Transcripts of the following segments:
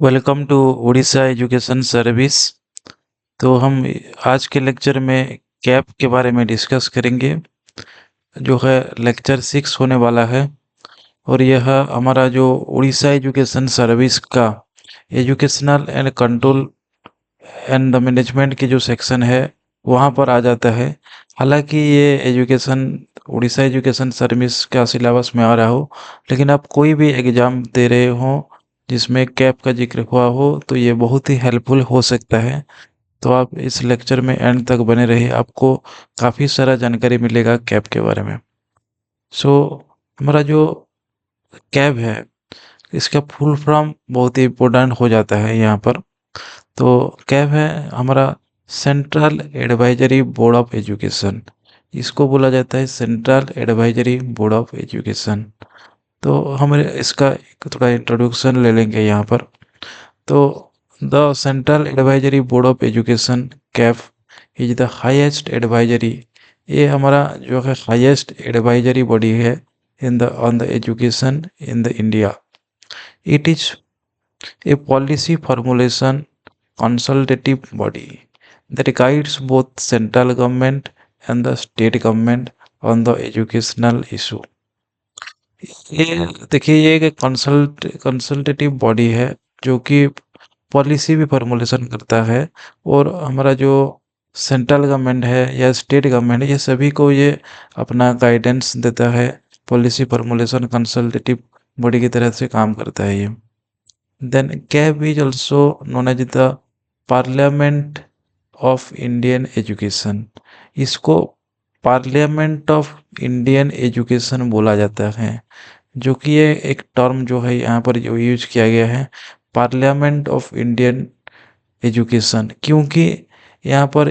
Welcome to Orissa education service. तो हम आज के लेक्चर में कैप के बारे में डिस्कस करेंगे, जो है लेक्चर 6 होने वाला है। और यह हमारा जो उड़ीसा एजुकेशन सर्विस का educational and control and the management की जो सेक्शन है वहाँ पर आ जाता है। हालांकि ये एजुकेशन उड़ीसा एजुकेशन सर्विस का सिलेबस में आ रहा हो, लेकिन आप कोई भी एग्ज़ाम दे रहे हो जिसमें कैप का जिक्र हुआ हो तो ये बहुत ही हेल्पफुल हो सकता है। तो आप इस लेक्चर में एंड तक बने रहिए, आपको काफ़ी सारा जानकारी मिलेगा कैब के बारे में। सो हमारा जो कैब है इसका फुल फॉर्म बहुत ही इम्पोर्टेंट हो जाता है यहाँ पर। तो कैब है हमारा central advisory board of education. इसको बोला जाता है central advisory board of education. तो हम इसका एक थोड़ा इंट्रोडक्शन ले लेंगे यहाँ पर। तो the central advisory board of education Kaif is the highest advisory. ये हमारा जो है हाईएस्ट एडवाइजरी बॉडी है in the on the education in the India. It is a policy formulation consultative body that guides both central government and the state government on the educational issue। ये देखिए, ये एक consultative body है जो कि policy भी formulation करता है। और हमारा जो सेंट्रल गवर्नमेंट है या स्टेट गवर्नमेंट है, ये सभी को ये अपना गाइडेंस देता है। पॉलिसी फॉर्मुलेशन कंसल्टेटिव बॉडी की तरह से काम करता है ये। Then CABE is also known as the parliament of Indian education. इसको पार्लियामेंट ऑफ इंडियन एजुकेशन बोला जाता है, जो कि ये एक टर्म जो है यहाँ पर जो यूज किया गया है, पार्लियामेंट ऑफ इंडियन एजुकेशन, क्योंकि यहाँ पर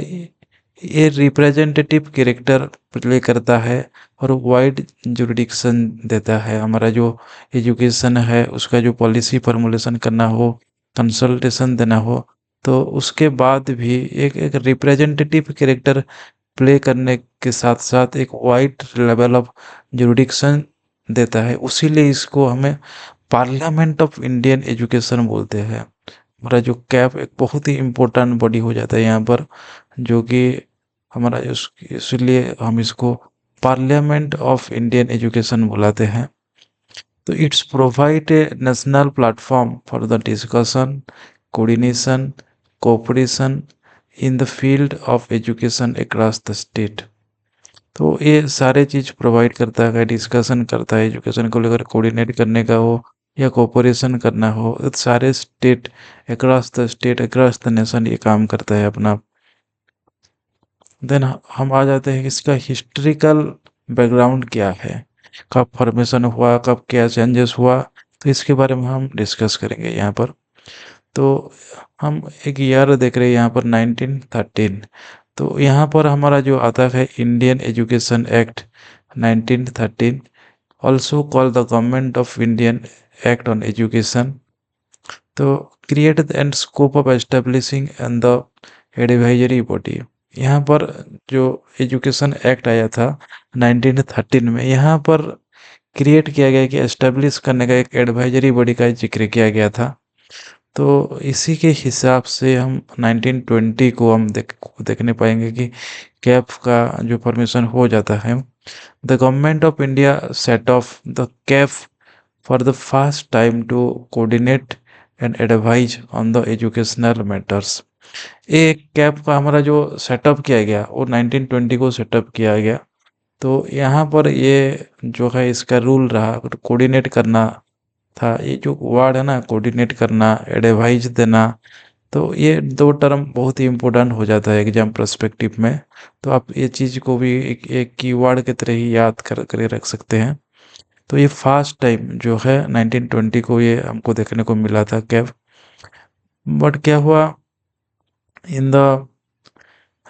ये रिप्रेजेंटेटिव कैरेक्टर प्ले करता है और वाइड जुरिडिक्शन देता है। हमारा जो एजुकेशन है उसका जो पॉलिसी फॉर्मुलेशन करना हो, कंसल्टेशन देना हो, तो उसके बाद भी एक रिप्रेजेंटेटिव कैरेक्टर प्ले करने के साथ साथ एक वाइड लेवल ऑफ जुरिडिक्शन देता है। उसीलिए इसको हमें पार्लियामेंट ऑफ इंडियन एजुकेशन बोलते हैं। हमारा जो कैप एक बहुत ही इम्पोर्टेंट बॉडी हो जाता है यहाँ पर, जो कि हमारा इसलिए हम इसको पार्लियामेंट ऑफ इंडियन एजुकेशन बुलाते हैं। तो it's provide a national platform for the discussion, coordination, cooperation in the field of education across the state. तो ये सारे चीज़ प्रोवाइड करता है, डिस्कशन करता है, एजुकेशन को लेकर कोऑर्डिनेट करने का हो या कोऑपरेशन करना हो, तो सारे state state across the nation ये काम करता है अपना। देन हम आ जाते हैं कि इसका हिस्ट्रिकल बैकग्राउंड क्या है, कब फॉर्मेशन हुआ, कब क्या चेंजेस हुआ, तो इसके बारे में हम डिस्कस करेंगे यहाँ पर। तो हम एक ईयर देख रहे हैं यहाँ पर 1913। तो यहाँ पर हमारा जो आता है Indian education act 1913, also called the government of Indian act on education. तो create and scope of establishing and the advisory body. यहाँ पर जो एजुकेशन एक्ट आया था 1913 में, यहाँ पर क्रिएट किया गया कि एस्टेब्लिश करने का एक एडवाइजरी बॉडी का जिक्र किया गया था। तो इसी के हिसाब से हम 1920 को हम देखने पाएंगे कि कैफ का जो परमिशन हो जाता है। The government of India set off the CABE for the first time to coordinate and advise on the educational matters. एक कैफ का हमारा जो सेटअप किया गया वो 1920 को सेटअप किया गया। तो यहाँ पर ये जो है इसका रूल रहा कोऑर्डिनेट करना था। ये जो वर्ड है ना, कोऑर्डिनेट करना, एडवाइस देना, तो ये दो टर्म बहुत ही इम्पोर्टेंट हो जाता है एग्जाम पर्सपेक्टिव में। तो आप ये चीज़ को भी एक कीवर्ड की तरह ही याद कर रख सकते हैं। तो ये फर्स्ट टाइम जो है 1920 को ये हमको देखने को मिला था कैब। बट क्या हुआ in the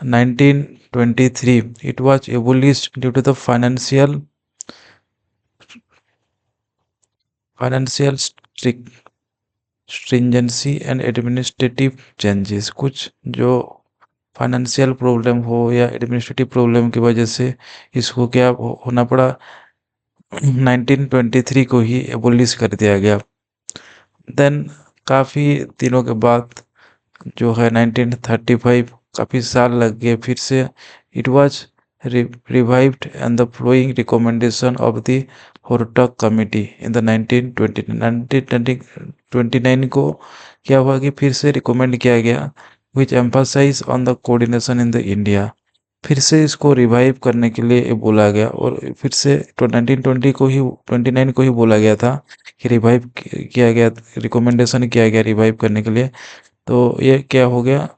1923 it was abolished due to the financial stringency and administrative changes। कुछ जो फाइनेंशियल प्रॉब्लम हो या एडमिनिस्ट्रेटिव प्रॉब्लम की वजह से इसको क्या होना पड़ा, 1923 को ही एबोलिश कर दिया गया। देन काफ़ी दिनों के बाद जो है 1935 काफ़ी साल लग गए फिर से it was revived and the following recommendation of the Hortog committee in the 1929 को क्या हुआ कि फिर से रिकमेंड किया गया which emphasize on the coordination in the India। फिर से इसको रिवाइव करने के लिए बोला गया और फिर से 1920 को ही 29 को ही बोला गया था कि रिवाइव किया गया, रिकमेंडेशन किया गया रिवाइव करने के लिए। तो ये क्या हो गया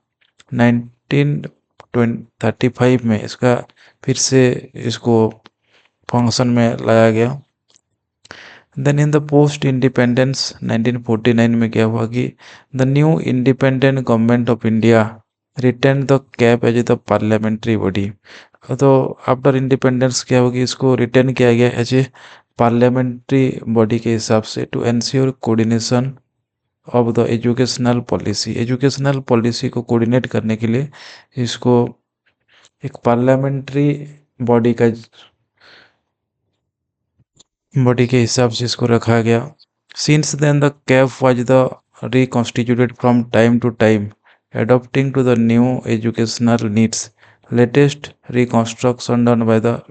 1935 में इसका फिर से इसको फंक्शन में लाया गया। Then in the post independence 1949 में क्या हुआ कि the new independent government of India return the CABE as the parliamentary body. तो आफ्टर इंडिपेंडेंस क्या होगी, इसको रिटर्न किया गया एज ए पार्लियामेंट्री बॉडी के हिसाब से to ensure coordination of the educational policy को कोऑर्डिनेट करने के लिए इसको एक पार्लियामेंट्री बॉडी का बॉडी के हिसाब से इसको रखा गया। Since then the CABE was the reconstituted from time to time adopting to the new educational needs. Latest reconstruction done by the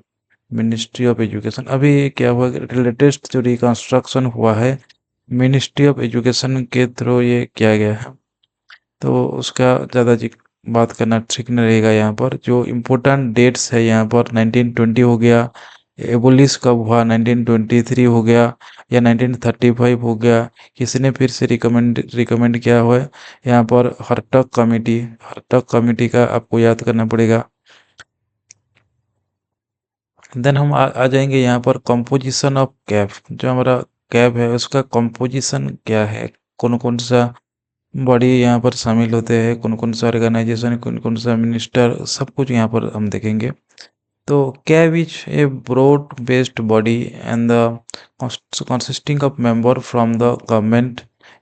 ministry of education. अभी क्या हुआ, लेटेस्ट जो रिकॉन्स्ट्रक्शन हुआ है मिनिस्ट्री ऑफ एजुकेशन के थ्रू ये किया गया है, तो उसका ज़्यादा बात करना ठीक नहीं रहेगा। यहाँ पर जो इम्पोर्टेंट डेट्स है यहाँ पर 1920 हो गया, एबोलिश कब हुआ 1923 हो गया या 1935 हो गया, किसने फिर से रिकमेंड किया हुआ है यहाँ पर हर्टग कमेटी का आपको याद करना पड़ेगा। देन हम आ जाएंगे यहाँ पर कंपोजिशन ऑफ कैब। जो हमारा कैब है उसका कंपोजिशन क्या है, कौन कौन सा बॉडी यहाँ पर शामिल होते हैं, कौन कौन सा ऑर्गेनाइजेशन, कौन कौन सा मिनिस्टर, सब कुछ यहाँ पर हम देखेंगे। तो CABE is a broad based body and the consisting of member from the government.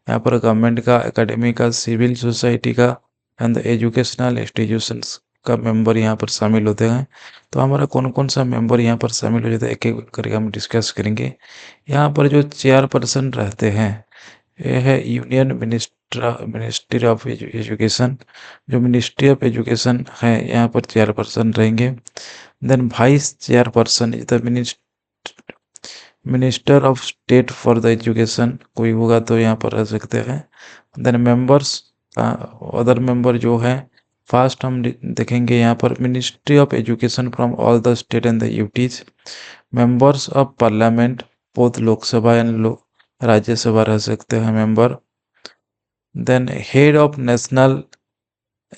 यहाँ पर गवर्नमेंट का, एकेडमी का, सिविल सोसाइटी का एंड द एजुकेशनल इंस्टीट्यूशंस का मेंबर यहाँ पर शामिल होते हैं। तो हमारा कौन कौन सा मेंबर यहाँ पर शामिल हो जाता है एक एक करके हम डिस्कस करेंगे। यहाँ पर जो चेयरपर्सन रहते हैं ये है यूनियन मिनिस्ट्री ऑफ एजुकेशन। जो मिनिस्ट्री ऑफ एजुकेशन है यहाँ पर चेयरपर्सन रहेंगे। Then vice chairperson is the minister of state for the education, कोई होगा तो यहाँ पर रह सकते हैं। देन मेंबर्स, अदर मेंबर जो है फर्स्ट हम देखेंगे यहाँ पर ministry of education from all the state and the UTs. Members of parliament, both Lok Sabha and Rajya Sabha रह सकते हैं member. Then head of national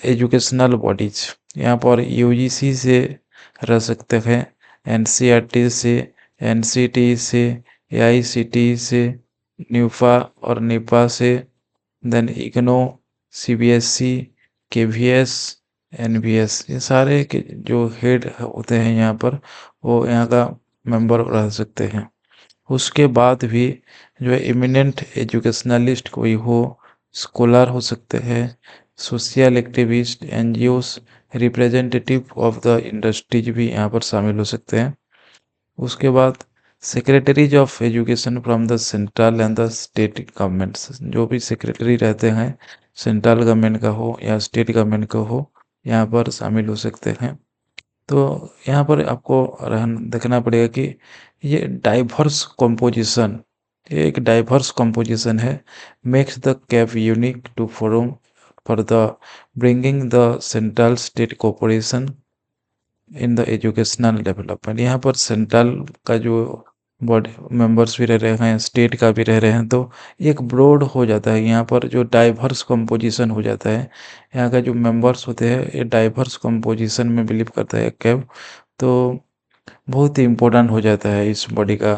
educational bodies, यहाँ पर यूजीसी से रह सकते हैं, एनसीईआरटी से, एनसीटी से, एआईसीटी से, न्यूफा और निपा से। Then IGNOU, CBSE, KVS, NVS, ये सारे के जो हेड होते हैं यहाँ पर वो यहाँ का मेंबर रह सकते हैं। उसके बाद भी जो है इमिनेंट एजुकेशनलिस्ट कोई हो, स्कॉलर हो सकते हैं, social activist, NGOs, representative of the industries भी यहाँ पर शामिल हो सकते हैं। उसके बाद secretaries of education from the central and the state governments, जो भी सेक्रेटरी रहते हैं सेंट्रल गवर्नमेंट का हो या स्टेट गवर्नमेंट का हो यहाँ पर शामिल हो सकते हैं। तो यहाँ पर आपको देखना पड़ेगा कि ये डाइवर्स कंपोजिशन, ये एक डाइवर्स कंपोजिशन है, makes the CABE unique to forum for the bringing the central state cooperation in the educational development. यहाँ पर सेंट्रल का जो बॉडी मेंबर्स भी रह रहे हैं, स्टेट का भी रह रहे हैं, तो एक ब्रॉड हो जाता है यहाँ पर, जो डाइवर्स कंपोजिशन हो जाता है। यहाँ का जो मेंबर्स होते हैं ये डाइवर्स कंपोजिशन में बिलीव करता है कैब, तो बहुत ही इम्पोर्टेंट हो जाता है इस बॉडी का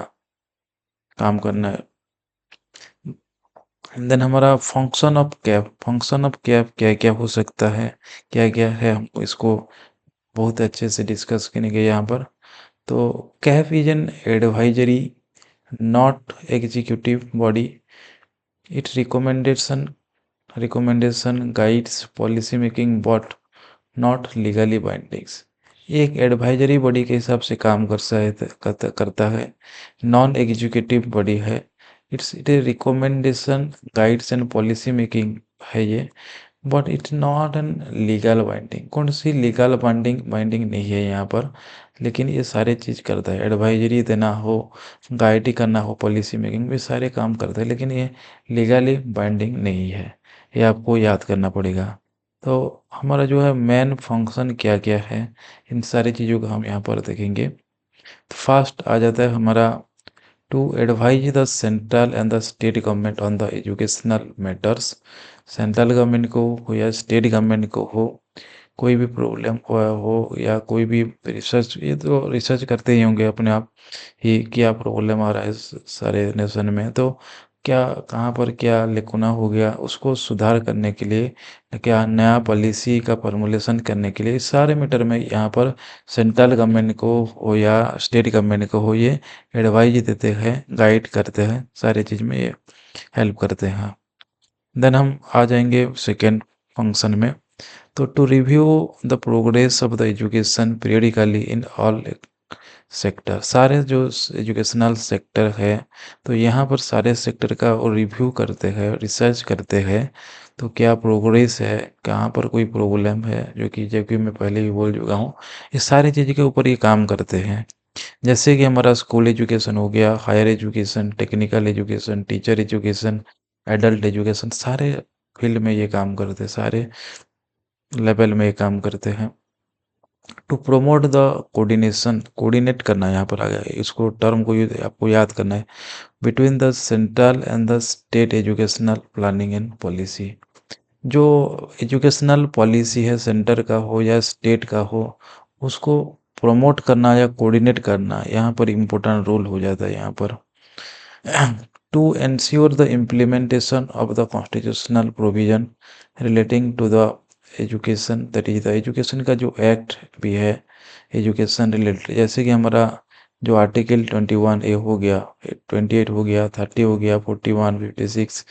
काम करना। देन हमारा फंक्शन ऑफ कैब क्या क्या हो सकता है, क्या क्या है, हमको इसको बहुत अच्छे से डिस्कस करेंगे यहाँ पर। तो CABE is an advisory not executive body, it recommendation guides policy making but not legally bindings. ये एक एडवाइजरी बॉडी के हिसाब से काम करता है, नॉन एग्जीक्यूटिव बॉडी है, it A recommendation guides and policy making है ये, but it's not an legal binding. कौन सी लीगल बाइंडिंग बाइंडिंग नहीं है यहाँ पर, लेकिन ये सारे चीज़ करता है। एडवाइजरी देना हो, गाइड करना हो, पॉलिसी मेकिंग भी सारे काम करता है, लेकिन ये लीगली बाइंडिंग नहीं है। ये आपको याद करना पड़ेगा। तो हमारा जो है मेन फंक्शन क्या क्या है, इन सारी चीज़ों को हम यहाँ पर देखेंगे। तो फर्स्ट आ जाता है हमारा to advise the central and the state government on the educational matters. Central government को हो या स्टेट गवर्नमेंट को हो, कोई भी प्रॉब्लम हो या कोई भी रिसर्च, ये तो रिसर्च करते ही होंगे अपने आप ही, क्या प्रॉब्लम आ रहा है सारे नेशन में, तो क्या कहाँ पर क्या लेकुना हो गया, उसको सुधार करने के लिए, क्या नया पॉलिसी का फॉर्मुलेशन करने के लिए, इस सारे मैटर में यहाँ पर सेंट्रल गवर्नमेंट को हो या स्टेट गवर्नमेंट को हो, ये एडवाइज देते हैं, गाइड करते हैं, सारे चीज़ में ये हेल्प करते हैं। देन हम आ जाएंगे सेकेंड फंक्शन में। तो to review the progress of the education periodically in all sector, सारे जो एजुकेशनल सेक्टर है, तो यहाँ पर सारे सेक्टर का वो रिव्यू करते हैं, रिसर्च करते हैं, तो क्या प्रोग्रेस है, कहाँ पर कोई प्रॉब्लम है, जो कि मैं पहले भी बोल चुका हूँ। ये सारी चीज़ के ऊपर ये काम करते हैं। जैसे कि हमारा स्कूल एजुकेशन हो गया, higher education, technical education, teacher education, adult education, सारे फील्ड में ये काम करते हैं, सारे लेवल में ये काम करते हैं। To promote the coordination, coordinate करना यहाँ पर आ गया, इसको टर्म को आपको याद करना है, between the central and the state educational planning and policy. जो एजुकेशनल पॉलिसी है, सेंटर का हो या स्टेट का हो, उसको प्रमोट करना या कोऑर्डिनेट करना यहाँ पर इम्पोर्टेंट रोल हो जाता है यहाँ पर। To ensure the implementation of the constitutional provision relating to the education, that is the education का जो एक्ट भी है एजुकेशन रिलेटेड, जैसे कि हमारा जो आर्टिकल 21A हो गया, 28 हो गया, 30 हो गया, 41, 56,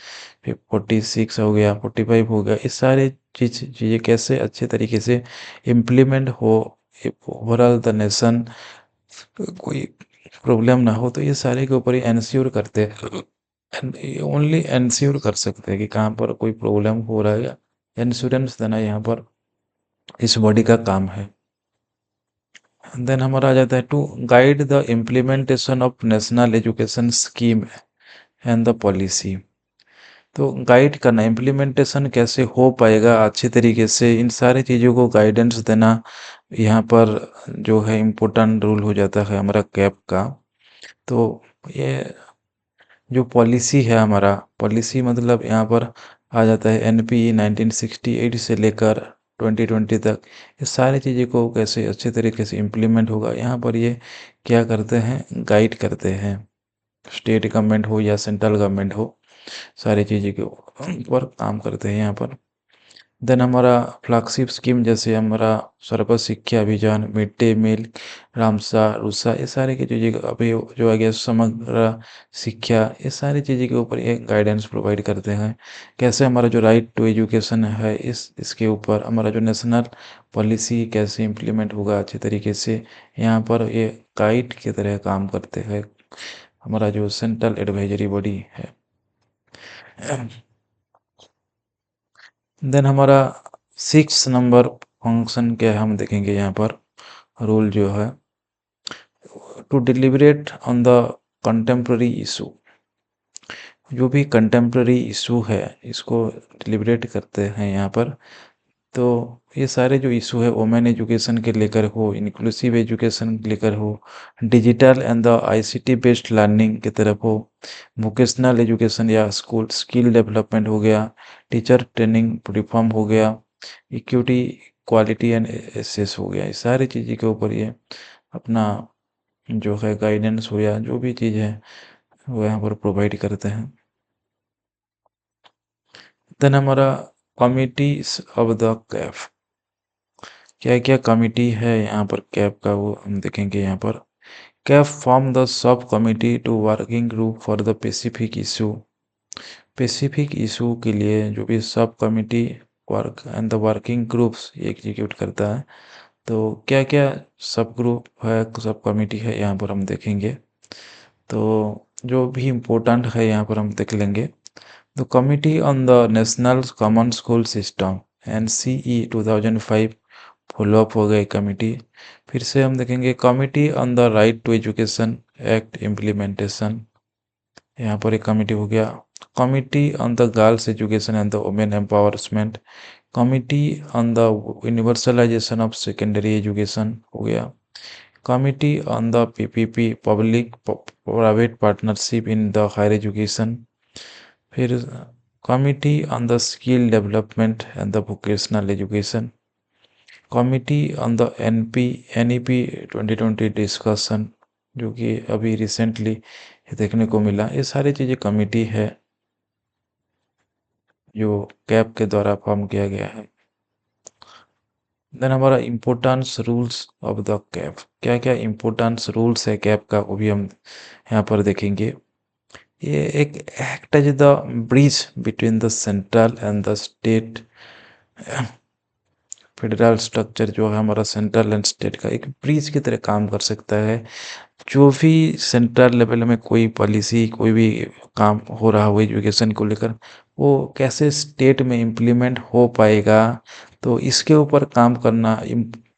46 हो गया, 45 हो गया, ये सारे चीज़ें कैसे अच्छे तरीके से इम्प्लीमेंट हो ओवरऑल द नेशन, कोई प्रॉब्लम ना हो, तो ये सारे के ऊपर ही इंश्योर करते हैं। ओनली इंश्योर कर सकते हैं कि कहाँ पर कोई प्रॉब्लम हो रहा है, या इंश्योरेंस देना यहाँ पर इस बॉडी का काम है। देन हमारा आ जाता है to guide the implementation of national education scheme and the policy. तो गाइड करना, इम्प्लीमेंटेशन कैसे हो पाएगा अच्छे तरीके से, इन सारी चीज़ों को गाइडेंस देना यहाँ पर जो है इम्पोर्टेंट रोल हो जाता है हमारा कैप का। तो ये जो पॉलिसी है हमारा, पॉलिसी मतलब यहाँ पर आ जाता है एनपी 1968 से लेकर 2020 तक, ये सारी चीज़ें को कैसे अच्छे तरीके से इम्प्लीमेंट होगा, यहाँ पर ये क्या करते हैं, गाइड करते हैं। स्टेट गवर्नमेंट हो या सेंट्रल गवर्नमेंट हो, सारी चीज़ें के ऊपर काम करते हैं यहाँ पर। देन हमारा फ्लैगशिप स्कीम, जैसे हमारा सर्व शिक्षा अभियान, mid day meal, Ramsa RUSA, ये सारे की चीज़ें अभी जो आ गया समग्र शिक्षा, ये सारी चीज़ें के ऊपर ये गाइडेंस प्रोवाइड करते हैं। कैसे हमारा जो राइट टू एजुकेशन है, इसके ऊपर हमारा जो नेशनल पॉलिसी कैसे इम्प्लीमेंट होगा अच्छे तरीके से, यहाँ पर ये गाइड की तरह काम करते हैं हमारा जो सेंट्रल एडवाइजरी बॉडी है। देन हमारा 6 नंबर फंक्शन क्या है हम देखेंगे यहाँ पर, रोल जो है to deliberate on the contemporary issue. जो भी कंटेम्प्रेरी इशू है, इसको डिलिबरेट करते हैं यहाँ पर। तो ये सारे जो इशू है वोमेन एजुकेशन के लेकर हो, इंक्लूसिव एजुकेशन के लेकर हो, digital and the ICT based learning की तरफ हो, वोकेशनल एजुकेशन या स्कूल स्किल डेवलपमेंट हो गया, टीचर ट्रेनिंग रिफॉर्म हो गया, इक्विटी क्वालिटी एंड एसेस हो गया, ये सारी चीज़ें के ऊपर ये अपना जो है गाइडेंस हो या जो भी चीज़ है वो यहाँ पर प्रोवाइड करते हैं। देन हमारा कमिटीज ऑफ द कैफ, क्या क्या कमिटी है यहाँ पर कैप का, वो हम देखेंगे यहाँ पर। CABE form the sub committee to working group for the specific issue. Specific issue के लिए जो भी sub committee work and the working groups execute करता है, तो क्या क्या सब ग्रुप है, सब कमिटी है, यहाँ पर हम देखेंगे। तो जो भी इम्पोर्टेंट है यहाँ पर हम देख लेंगे। The committee on the national common school system NCE 2005 follow up हो गई कमिटी। फिर से हम देखेंगे committee on the right to education act implementation, यहाँ पर एक कमिटी हो गया। Committee on the girls education and the women empowerment, committee on the universalisation of secondary education हो गया। Committee on the PPP public private partnership in the higher education. फिर committee on the skill development and the vocational education, committee on the NEP 2020 discussion, जो कि अभी recently देखने को मिला। ये सारी चीज़ें कमिटी है जो कैप के द्वारा फॉर्म किया गया है। देन हमारा importance rules of the cap, क्या क्या इम्पोर्टेंस रूल्स है कैप का, वो भी हम यहाँ पर देखेंगे। ये एक act as the bridge between the central and the state, federal structure जो है हमारा सेंट्रल एंड स्टेट का एक ब्रिज की तरह काम कर सकता है। जो भी सेंट्रल लेवल में कोई पॉलिसी कोई भी काम हो रहा हो एजुकेशन को लेकर, वो कैसे स्टेट में इम्प्लीमेंट हो पाएगा, तो इसके ऊपर काम करना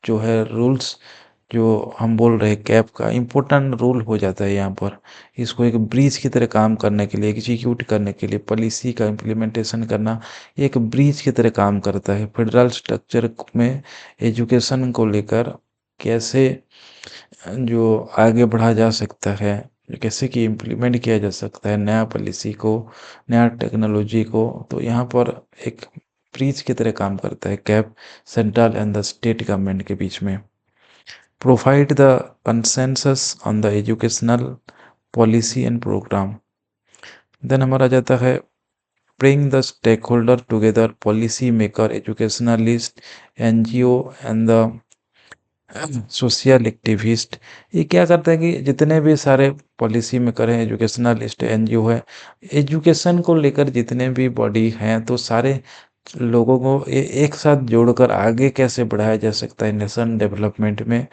जो है रूल्स, जो हम बोल रहे हैं कैप का इम्पोर्टेंट रूल हो जाता है यहाँ पर। इसको एक ब्रिज की तरह काम करने के लिए, एग्जीक्यूट करने के लिए, पॉलिसी का इम्प्लीमेंटेशन करना एक ब्रिज की तरह काम करता है। फेडरल स्ट्रक्चर में एजुकेशन को लेकर कैसे जो आगे बढ़ा जा सकता है, कैसे कि इम्प्लीमेंट किया जा सकता है नया पॉलिसी को, नया टेक्नोलॉजी को, तो यहाँ पर एक ब्रिज की तरह काम करता है CABE central and the state government के बीच में। Provide the consensus on the educational policy and programme. Then हमारा जाता है bring the stakeholder together, policy maker, educationalist, NGO and the social activist. ये क्या करता है कि जितने भी सारे पॉलिसी मेकर हैं, एजुकेशनलिस्ट, NGO है, एजुकेशन को लेकर जितने भी बॉडी हैं, तो सारे लोगों को एक साथ जोड़कर आगे कैसे बढ़ाया जा सकता है नेशन डेवलपमेंट में,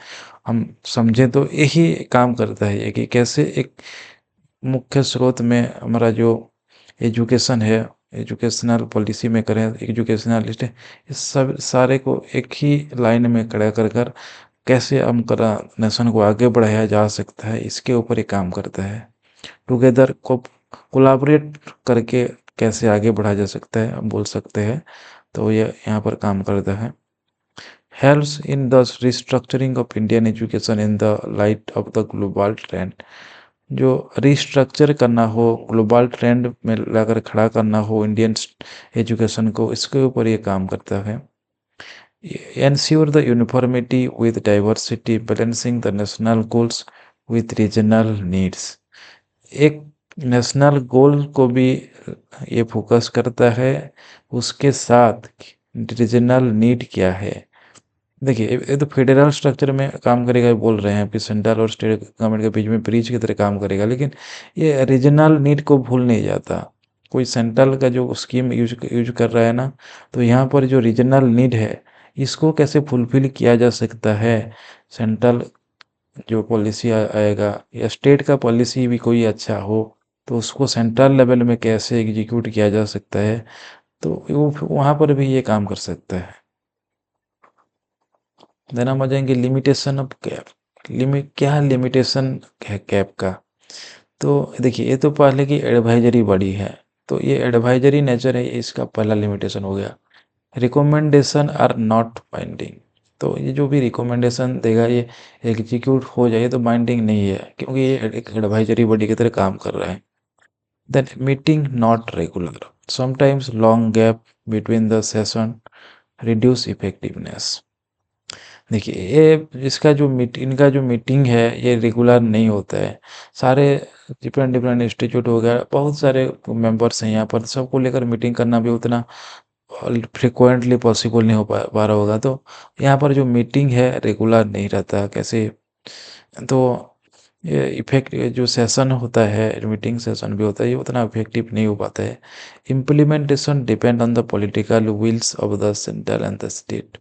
हम समझें तो यही काम करता है ये कि कैसे एक मुख्य स्रोत में हमारा जो एजुकेशन है, एजुकेशनल पॉलिसी मेकर है, एजुकेशनलिस्ट है, इस सब सारे को एक ही लाइन में खड़ा कर कर कैसे हम करा नेशन को आगे बढ़ाया जा सकता है, इसके ऊपर ही काम करता है। टुगेदर को कोलाबरेट करके कैसे आगे बढ़ाया जा सकता है हम बोल सकते हैं, तो ये यहाँ पर काम करता है। Helps in the restructuring of Indian education in the light of the global trend, जो रिस्ट्रक्चर करना हो, ग्लोबल ट्रेंड में लाकर खड़ा करना हो इंडियन एजुकेशन को, इसके ऊपर ये काम करता है। Ensure the uniformity with diversity, balancing the national goals with regional needs। एक नेशनल गोल को भी ये फोकस करता है, उसके साथ रीजनल नीड क्या है। देखिए ये तो फेडरल स्ट्रक्चर में काम करेगा, ये बोल रहे हैं कि सेंट्रल और स्टेट गवर्नमेंट के बीच में ब्रिज की तरह काम करेगा, लेकिन ये रीजनल नीड को भूल नहीं जाता। कोई सेंट्रल का जो स्कीम यूज कर रहा है ना, तो यहाँ पर जो रीजनल नीड है, इसको कैसे फुलफिल किया जा सकता है। सेंट्रल जो पॉलिसी आएगा या स्टेट का पॉलिसी भी कोई अच्छा हो, तो उसको सेंट्रल लेवल में कैसे एग्जीक्यूट किया जा सकता है, तो वो वहाँ पर भी ये काम कर सकता है। देन हम आ जाएंगे लिमिटेशन ऑफ कैप। क्या लिमिटेशन है कैप का, तो देखिए ये तो पहले की एडवाइजरी बॉडी है, तो ये एडवाइजरी नेचर है, इसका पहला लिमिटेशन हो गया। रिकमेंडेशन आर नॉट बाइंडिंग, तो ये जो भी रिकमेंडेशन देगा ये एग्जीक्यूट हो जाए तो बाइंडिंग नहीं है, क्योंकि ये एक एडवाइजरी बॉडी की तरह काम कर रहा है। Then meeting not regular, sometimes long gap between the session reduce effectiveness. देखिए ये इसका जो इनका जो मीटिंग है ये रेगुलर नहीं होता है। सारे डिफरेंट डिफरेंट इंस्टीट्यूट हो गया, बहुत सारे मेंबर्स हैं यहाँ पर, सबको लेकर मीटिंग करना भी उतना फ्रिक्वेंटली पॉसिबल नहीं हो पा रहा होगा, तो यहाँ पर जो मीटिंग है रेगुलर नहीं रहता कैसे, तो ये इफेक्ट जो सेशन होता है, मीटिंग सेशन भी होता है, ये उतना इफेक्टिव नहीं हो पाता है। Implementation depend on the political wills of the central and the state,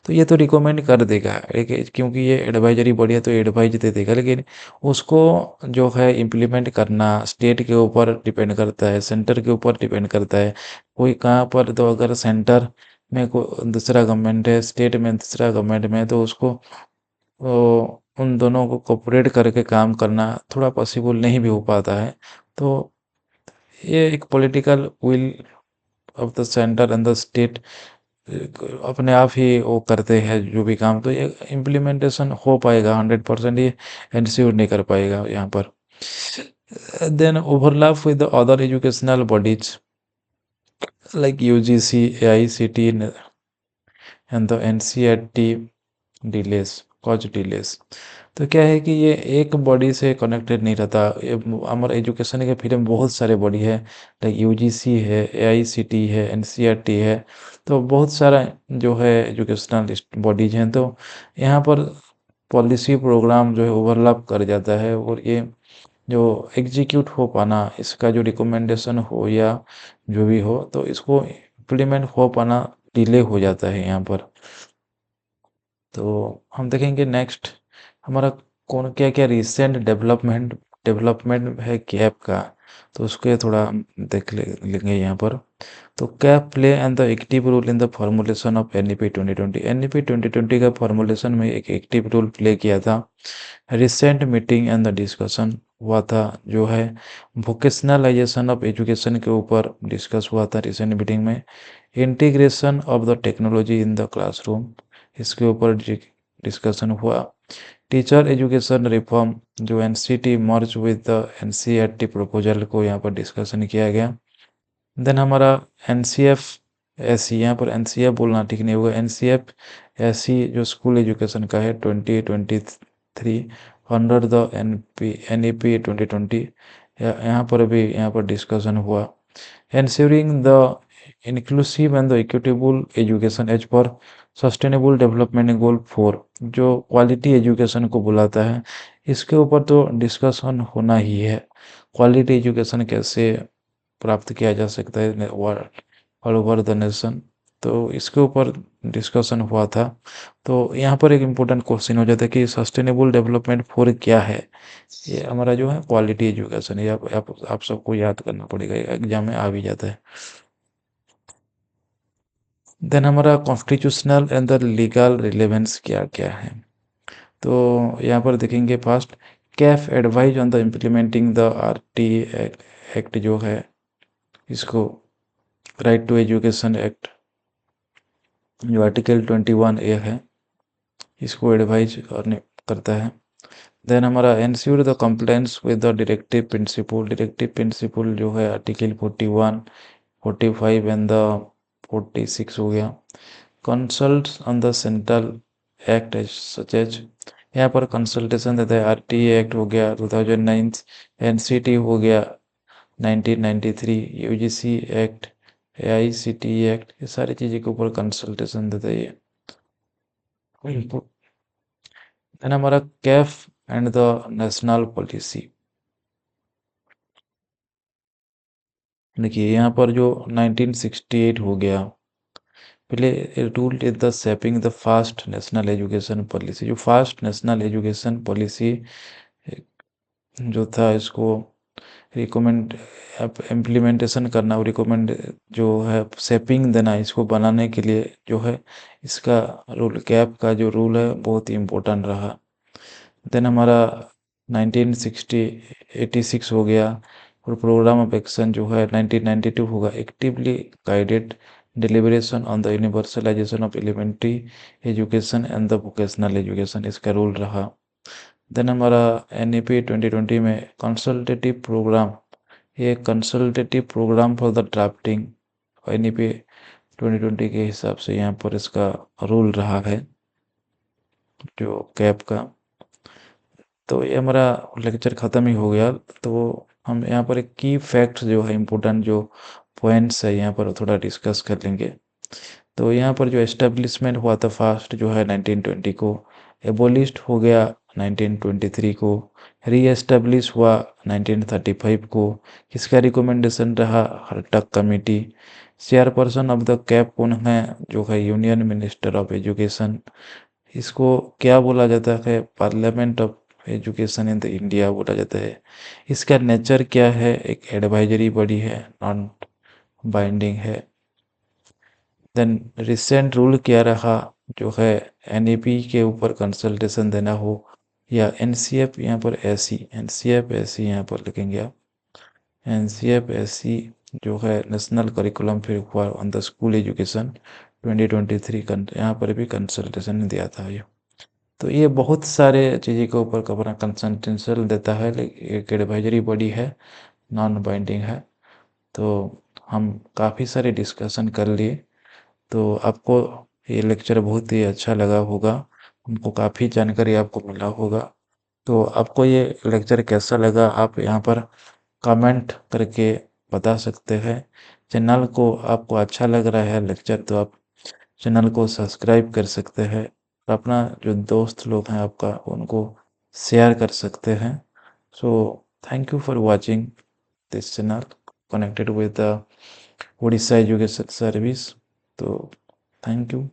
तो ये तो रिकमेंड कर देगा एक, क्योंकि ये एडवाइजरी बॉडी है तो एडवाइज दे देगा, लेकिन उसको जो है इम्प्लीमेंट करना स्टेट के ऊपर डिपेंड करता है, सेंटर के ऊपर डिपेंड करता है। कोई कहाँ पर, तो अगर सेंटर में दूसरा गवर्नमेंट है, स्टेट में दूसरा गवर्नमेंट में, तो उसको उन दोनों को कोऑपरेट करके काम करना थोड़ा पॉसिबल नहीं भी हो पाता है। तो ये एक political will of the centre and the state अपने आप ही वो करते हैं जो भी काम, तो ये इम्प्लीमेंटेशन हो पाएगा 100%, ये इंश्योर नहीं कर पाएगा यहाँ पर। Then overlap with the other educational bodies like UGC, AICT and the NCERT delays, cause delays. तो क्या है कि ये एक बॉडी से कनेक्टेड नहीं रहता, ये हमारे एजुकेशन के फील्ड में बहुत सारे बॉडी है, लाइक यूजीसी है, एआईसीटी है, एनसीईआरटी है। तो बहुत सारा जो है एजुकेशनल बॉडीज हैं, तो यहाँ पर पॉलिसी प्रोग्राम जो है ओवरलैप कर जाता है, और ये जो एग्जीक्यूट हो पाना, इसका जो रिकमेंडेशन हो या जो भी हो, तो इसको इम्प्लीमेंट हो पाना डिले हो जाता है यहाँ पर। तो हम देखेंगे नेक्स्ट हमारा कौन क्या क्या रिसेंट डेवलपमेंट है कैप का, तो उसके थोड़ा हम लेंगे यहाँ पर। तो CABE play and the active role in the formulation of NEP 2020। NEP 2020 का फॉर्मुलेशन में एक एक्टिव रोल प्ले किया था। Recent meeting and the discussion हुआ था, जो है वोकेशनलाइजेशन ऑफ एजुकेशन के ऊपर डिस्कस हुआ था रिसेंट मीटिंग में। Integration of the technology in the classroom, इसके ऊपर डिस्कशन हुआ। टीचर एजुकेशन रिफॉर्म, जो NCT merge with the NCERT proposal को यहाँ पर डिस्कशन किया गया। देन हमारा एनसीएफ एसी, यहाँ पर एनसीएफ बोलना ठीक नहीं होगा, एनसीएफ एसी जो स्कूल एजुकेशन का है 2023 अंडर द एनईपी 2020, यहाँ पर भी यहाँ पर डिस्कशन हुआ। ensuring the inclusive and the equitable education as पर सस्टेनेबल डेवलपमेंट गोल 4, जो क्वालिटी एजुकेशन को बुलाता है, इसके ऊपर तो डिस्कशन होना ही है। क्वालिटी एजुकेशन कैसे प्राप्त किया जा सकता है ऑल ओवर द नेशन, तो इसके ऊपर डिस्कशन हुआ था। तो यहाँ पर एक इम्पोर्टेंट क्वेश्चन हो जाता है कि सस्टेनेबल डेवलपमेंट 4 क्या है। ये हमारा जो है क्वालिटी एजुकेशन है, आप सबको याद करना पड़ेगा, एग्जाम में आ भी जाता है। देन हमारा constitutional and the legal relevance क्या क्या है, तो यहाँ पर देखेंगे first Kaif advise on the implementing the RT act, जो है इसको राइट टू एजुकेशन एक्ट, जो आर्टिकल 21A है, इसको एडवाइज करता है। देन हमारा ensure the compliance with the directive principle जो है आर्टिकल 41, 45 एंड द 46 हो गया। Consult on the central act as such as, यहाँ पर कंसल्टेशन देता है, आरटीए एक्ट हो गया 2009, एनसीटी हो गया 1993, यूजीसी एक्ट, एआईसीटी एक्ट, ये सारी चीज़ों के ऊपर कंसल्टेशन देता है ये। देन हमारा Kaif and the national policy, देखिए यहाँ पर जो 1968 हो गया, पहले rule is the shaping the fast national education policy, जो फास्ट नेशनल एजुकेशन पॉलिसी जो था, इसको रिकमेंड इम्प्लीमेंटेशन करना, रिकमेंड जो है शेपिंग देना, इसको बनाने के लिए जो है इसका रूल, कैप का जो रूल है बहुत ही इम्पोर्टेंट रहा। देन हमारा 1986 हो गया, और प्रोग्राम ऑफ एक्शन जो है 1992 होगा, actively guided deliberation on the universalisation of elementary education and the vocational education, इसका रूल रहा। देन हमारा एनईपी 2020 में कंसल्टेटिव प्रोग्राम, ये consultative programme for the drafting NEP 2020 के हिसाब से यहाँ पर इसका रूल रहा है जो कैप का। तो ये हमारा लेक्चर ख़त्म ही हो गया, तो हम यहाँ पर एक की फैक्ट्स जो है इम्पोर्टेंट जो पॉइंट्स है यहाँ पर थोड़ा डिस्कस कर लेंगे। तो यहाँ पर जो एस्टेब्लिशमेंट हुआ था फर्स्ट जो है 1920 को, एबोलिस्ट हो गया 1923 को, री एस्टेब्लिश हुआ 1935 को। किसका रिकमेंडेशन रहा? Hartog committee. Chairperson of the CABE कौन है? जो है यूनियन मिनिस्टर ऑफ एजुकेशन। इसको क्या बोला जाता है? Parliament of education in the India बोला जाता है। इसका नेचर क्या है? एक एडवाइजरी बॉडी है, नॉन बाइंडिंग है। देन रिसेंट रूल क्या रहा? जो है एनईपी के ऊपर कंसल्टेशन देना हो, या एनसीएफ, यहाँ पर एसी, एनसीएफ एसी यहाँ पर लिखेंगे आप। एनसीएफ एसी जो है national curriculum for on the school education 2023, यहाँ पर भी कंसल्टेशन दिया था ये। तो ये बहुत सारे चीज़ों के ऊपर अपना कंसल्टेशन देता है, एक एडवाइजरी बॉडी है, नॉन बाइंडिंग है। तो हम काफ़ी सारे डिस्कशन कर लिए, तो आपको ये लेक्चर बहुत ही अच्छा लगा होगा, हमको काफ़ी जानकारी आपको मिला होगा। तो आपको ये लेक्चर कैसा लगा आप यहाँ पर कमेंट करके बता सकते हैं। चैनल को आपको अच्छा लग रहा है लेक्चर तो आप चैनल को सब्सक्राइब कर सकते हैं, और अपना जो दोस्त लोग हैं आपका उनको शेयर कर सकते हैं। So thank you for watching this channel connected with the Orissa education service. तो थैंक यू।